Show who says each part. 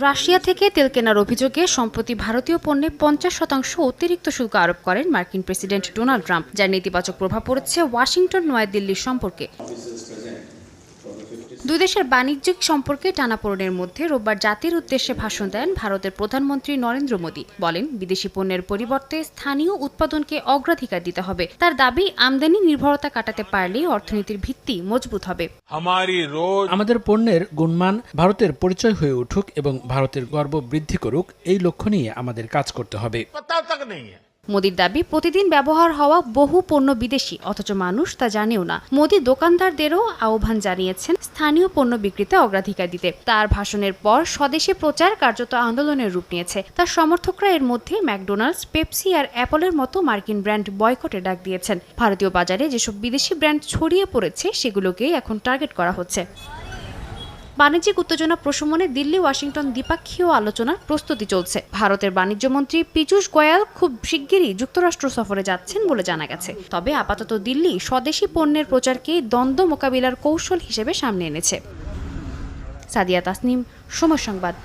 Speaker 1: Russia থেকে তেল কেনার অভিযোগে সম্প্রতি ভারতীয় পণ্যে 50% অতিরিক্ত শুল্ক আরোপ করেন মার্কিন প্রেসিডেন্ট ডোনাল্ড ট্রাম্প, যার নেতিবাচক প্রভাব পড়েছে ওয়াশিংটন নয়াদিল্লির সম্পর্কে। দুই দেশের বাণিজ্যিক সম্পর্কে টানাপোড়েনের মধ্যে রোববার জাতির উদ্দেশ্যে ভাষণ দেন ভারতের প্রধানমন্ত্রী নরেন্দ্র মোদী। বলেন, বিদেশি পণ্যের পরিবর্তে স্থানীয় উৎপাদনকে অগ্রাধিকার দিতে হবে। তার দাবি, আমদানি নির্ভরতা কাটাতে পারলেই অর্থনীতির ভিত্তি মজবুত হবে।
Speaker 2: আমাদের পণ্যের গুণমান ভারতের পরিচয় হয়ে উঠুক এবং ভারতের গর্ব বৃদ্ধি করুক, এই লক্ষ্য নিয়ে আমাদের কাজ করতে হবে।
Speaker 1: মোদির দাবি, প্রতিদিন ব্যবহার হওয়া বহু পণ্য বিদেশি, অথচ মানুষ তা জানেও না। মোদি দোকানদারদেরও আহ্বান জানিয়েছেন স্থানীয় পণ্য বিক্রিতে অগ্রাধিকার দিতে। তার ভাষণের পর স্বদেশি প্রচার কার্যত আন্দোলনের রূপ নিয়েছে। তার সমর্থকরা এর মধ্যে ম্যাকডোনাল্ডস, পেপসি আর অ্যাপলের মতো মার্কিন ব্র্যান্ড বয়কটে ডাক দিয়েছেন। ভারতীয় বাজারে যেসব বিদেশি ব্র্যান্ড ছড়িয়ে পড়েছে সেগুলোকেই এখন টার্গেট করা হচ্ছে। বাণিজ্যিক উত্তেজনা প্রশমনে দিল্লি ওয়াশিংটন দ্বিপাক্ষীয় আলোচনার প্রস্তুতি চলছে। ভারতের বাণিজ্যমন্ত্রী পীযূষ গোয়াল খুব শিগগিরই যুক্তরাষ্ট্র সফরে যাচ্ছেন বলে জানা গেছে। তবে আপাতত দিল্লি স্বদেশি পণ্যের প্রচারকে দ্বন্দ্ব মোকাবিলার কৌশল হিসেবে সামনে এনেছে। সাদিয়া তাসনিম, সময় সংবাদ।